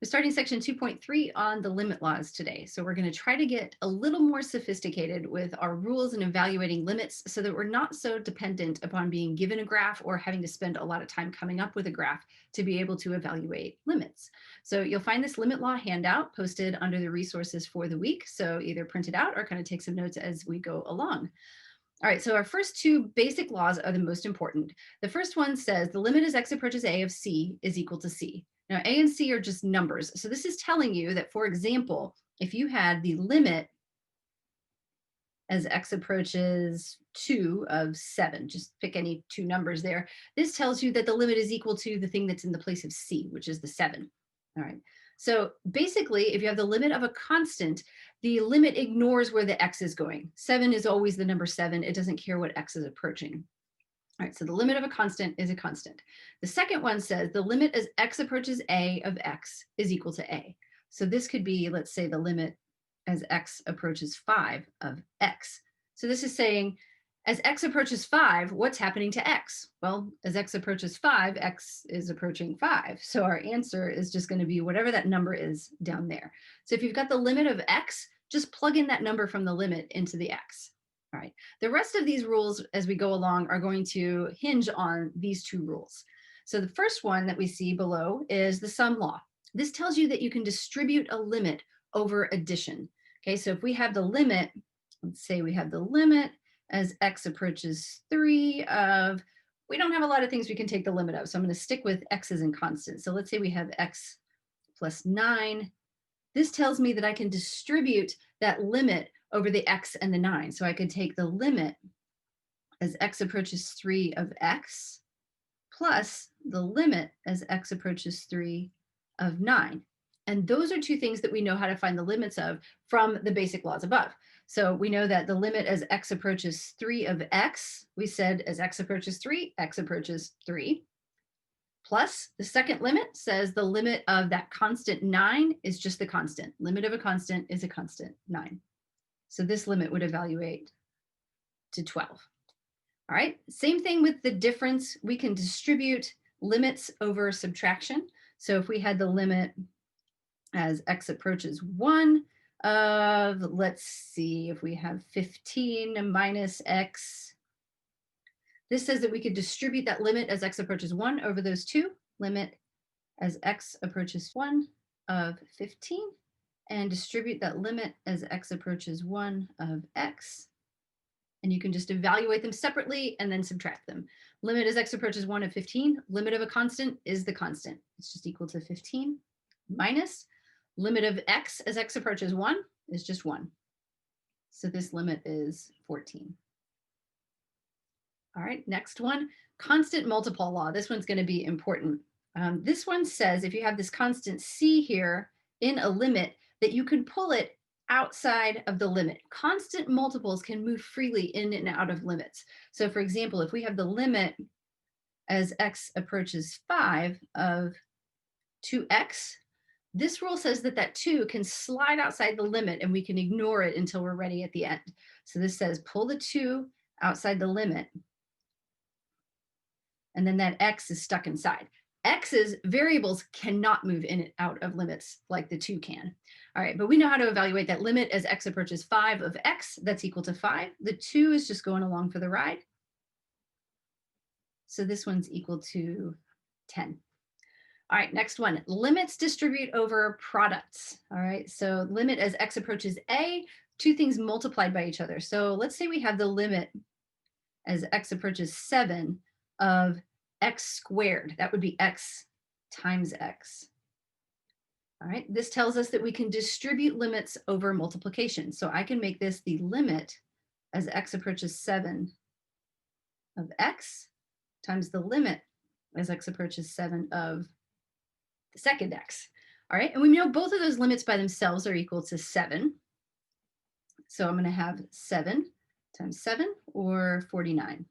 We're starting section 2.3 on the limit laws today. So we're going to try to get a little more sophisticated with our rules and evaluating limits so that we're not so dependent upon being given a graph or having to spend a lot of time coming up with a graph to be able to evaluate limits. So you'll find this limit law handout posted under the resources for the week. So either print it out or kind of take some notes as we go along. All right, so our first two basic laws are the most important. The first one says the limit as x approaches a of c is equal to c. Now, a and c are just numbers. So this is telling you that, for example, if you had the limit as x approaches 2 of 7, just pick any two numbers there, this tells you that the limit is equal to the thing that's in the place of c, which is the 7. All right. So basically, if you have the limit of a constant, the limit ignores where the x is going. 7 is always the number 7. It doesn't care what x is approaching. All right, so the limit of a constant is a constant. The second one says the limit as x approaches a of x is equal to a. So this could be, let's say, the limit as x approaches 5 of x. So this is saying, as x approaches 5, what's happening to x? Well, as x approaches 5, x is approaching 5. So our answer is just going to be whatever that number is down there. So if you've got the limit of x, just plug in that number from the limit into the x. All right. The rest of these rules as we go along are going to hinge on these two rules. So the first one that we see below is the sum law. This tells you that you can distribute a limit over addition. Okay, so if we have the limit, let's say we have the limit as x approaches 3 of, we don't have a lot of things we can take the limit of, so I'm going to stick with x's and constants. So let's say we have x plus 9. This tells me that I can distribute that limit over the x and the 9. So I could take the limit as x approaches 3 of x plus the limit as x approaches 3 of 9. And those are two things that we know how to find the limits of from the basic laws above. So we know that the limit as x approaches 3 of x, we said as x approaches 3, x approaches 3. Plus the second limit says the limit of that constant 9 is just the constant. Limit of a constant is a constant 9. So this limit would evaluate to 12. All right, same thing with the difference. We can distribute limits over subtraction. So if we had the limit as x approaches 1 of, let's see, if we have 15 minus x, this says that we could distribute that limit as x approaches 1 over those two, limit as x approaches 1 of 15, and distribute that limit as x approaches 1 of x. And you can just evaluate them separately and then subtract them. Limit as x approaches 1 of 15, limit of a constant is the constant. It's just equal to 15 minus limit of x as x approaches 1 is just 1. So this limit is 14. All right, next one, constant multiple law. This one's going to be important. This one says if you have this constant c here in a limit, that you can pull it outside of the limit. Constant multiples can move freely in and out of limits. So for example, if we have the limit as x approaches 5 of 2x, this rule says that that 2 can slide outside the limit and we can ignore it until we're ready at the end. So this says pull the 2 outside the limit, and then that x is stuck inside. X's variables cannot move in and out of limits like the 2 can. All right, but we know how to evaluate that limit as x approaches 5 of x, that's equal to 5. The 2 is just going along for the ride. So this one's equal to 10. All right, next one, limits distribute over products. All right, so limit as x approaches a, two things multiplied by each other. So let's say we have the limit as x approaches 7 of x squared. That would be x times x. All right, this tells us that we can distribute limits over multiplication. So I can make this the limit as x approaches 7 of x times the limit as x approaches 7 of the second x. All right, and we know both of those limits by themselves are equal to 7. So I'm going to have 7 times 7 or 49.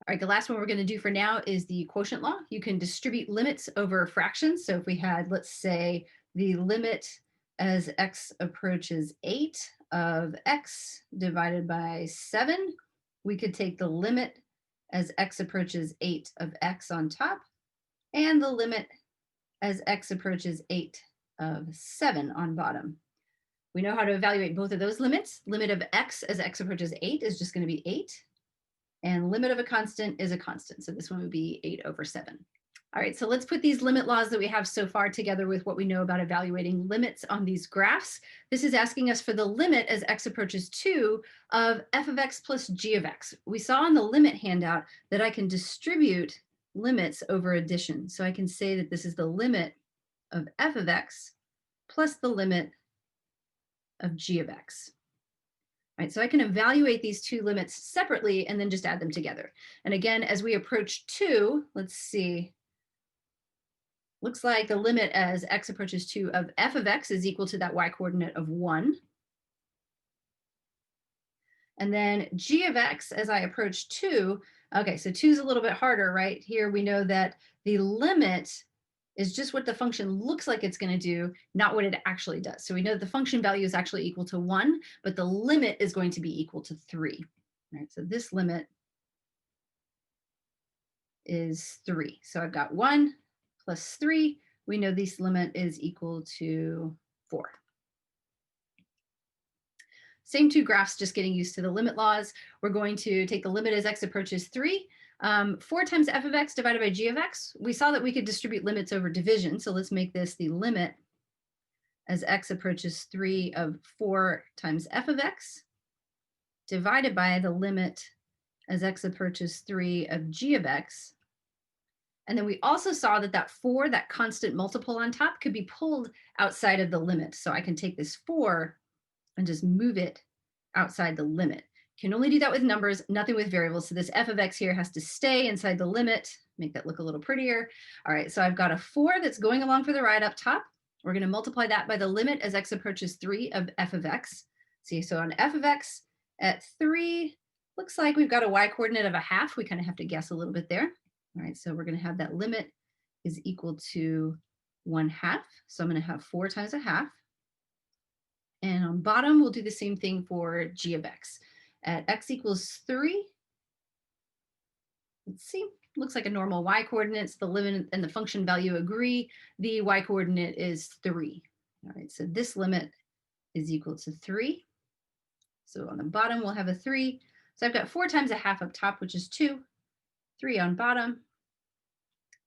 All right, the last one we're going to do for now is the quotient law. You can distribute limits over fractions. So if we had, let's say, the limit as x approaches 8 of x divided by 7, we could take the limit as x approaches 8 of x on top and the limit as x approaches 8 of 7 on bottom. We know how to evaluate both of those limits. Limit of x as x approaches 8 is just going to be 8. And limit of a constant is a constant. So this one would be 8 over 7. All right, so let's put these limit laws that we have so far together with what we know about evaluating limits on these graphs. This is asking us for the limit as x approaches 2 of f of x plus g of x. We saw in the limit handout that I can distribute limits over addition. So I can say that this is the limit of f of x plus the limit of g of x. All right, so I can evaluate these two limits separately and then just add them together. And again, as we approach 2, let's see, looks like the limit as x approaches 2 of f of x is equal to that y coordinate of 1. And then g of x as I approach 2, okay, so 2 is a little bit harder, right? Here we know that the limit is just what the function looks like it's going to do, not what it actually does. So we know that the function value is actually equal to 1, but the limit is going to be equal to 3. Right? So this limit is 3. So I've got 1 plus 3. We know this limit is equal to 4. Same two graphs, just getting used to the limit laws. We're going to take the limit as x approaches 3. 4 times f of x divided by g of x. We saw that we could distribute limits over division. So let's make this the limit as x approaches 3 of 4 times f of x divided by the limit as x approaches 3 of g of x. And then we also saw that that 4, that constant multiple on top, could be pulled outside of the limit. So I can take this 4 and just move it outside the limit. Can only do that with numbers, nothing with variables. So this f of x here has to stay inside the limit, make that look a little prettier. All right, so I've got a 4 that's going along for the ride up top. We're going to multiply that by the limit as x approaches 3 of f of x. See, so on f of x at 3, looks like we've got a y coordinate of a half. We kind of have to guess a little bit there. All right, so we're going to have that limit is equal to 1/2. So I'm going to have 4 times a half. And on bottom, we'll do the same thing for g of x. At x equals 3, let's see, looks like a normal y coordinates. The limit and the function value agree. The y coordinate is 3. All right, so this limit is equal to 3. So on the bottom, we'll have a 3. So I've got 4 times a half up top, which is 2. 3 on bottom.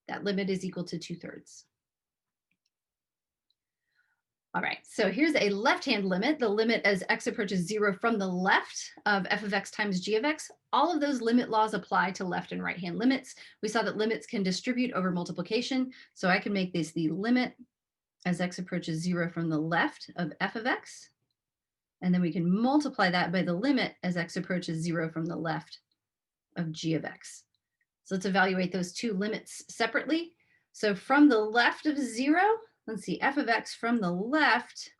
That limit is equal to 2/3. All right, so here's a left-hand limit, the limit as x approaches 0 from the left of f of x times g of x. All of those limit laws apply to left and right-hand limits. We saw that limits can distribute over multiplication, so I can make this the limit as x approaches 0 from the left of f of x, and then we can multiply that by the limit as x approaches 0 from the left of g of x. So let's evaluate those two limits separately. So from the left of 0, let's see, f of x from the left,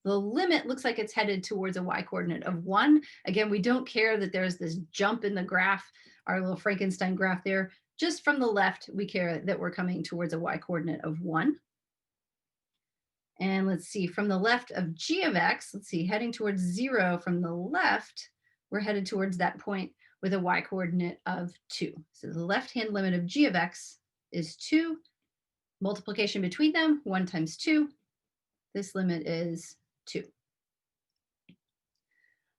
the limit looks like it's headed towards a y coordinate of 1. Again, we don't care that there's this jump in the graph, our little Frankenstein graph there. Just from the left, we care that we're coming towards a y coordinate of 1. And let's see, from the left of g of x, let's see, heading towards 0 from the left, we're headed towards that point with a y coordinate of 2. So the left-hand limit of g of x is 2. Multiplication between them, 1 times 2. This limit is 2.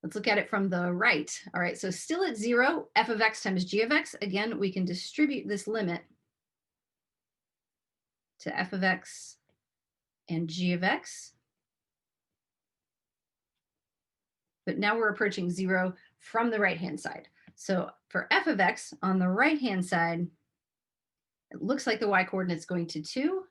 Let's look at it from the right. All right, so still at 0, f of x times g of x. Again, we can distribute this limit to f of x and g of x. But now we're approaching 0 from the right-hand side. So for f of x on the right-hand side, it looks like the y coordinate is going to 2.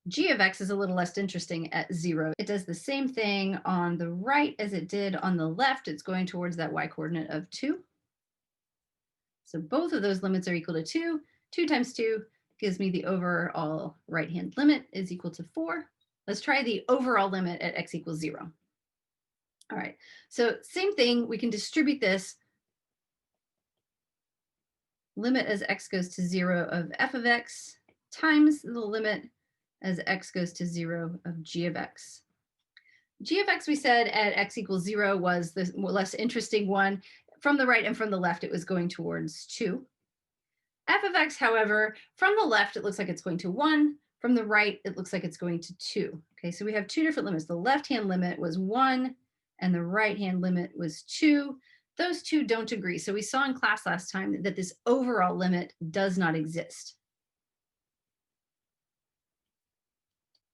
G of x is a little less interesting at 0. It does the same thing on the right as it did on the left. It's going towards that y coordinate of 2. So both of those limits are equal to 2. 2 times 2 gives me the overall right-hand limit is equal to 4. Let's try the overall limit at x equals 0. All right, so same thing, we can distribute this limit as x goes to 0 of f of x times the limit as x goes to 0 of g of x. G of x, we said at x equals 0 was the less interesting one. From the right and from the left, it was going towards 2. F of x, however, from the left, it looks like it's going to 1. From the right, it looks like it's going to 2. Okay, so we have two different limits. The left-hand limit was 1, and the right-hand limit was 2. Those two don't agree. So we saw in class last time that this overall limit does not exist.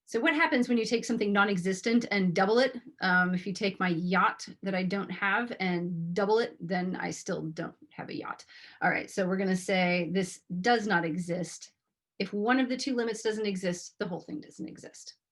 So what happens when you take something non-existent and double it? If you take my yacht that I don't have and double it, then I still don't have a yacht. All right, so we're going to say this does not exist. If one of the two limits doesn't exist, the whole thing doesn't exist.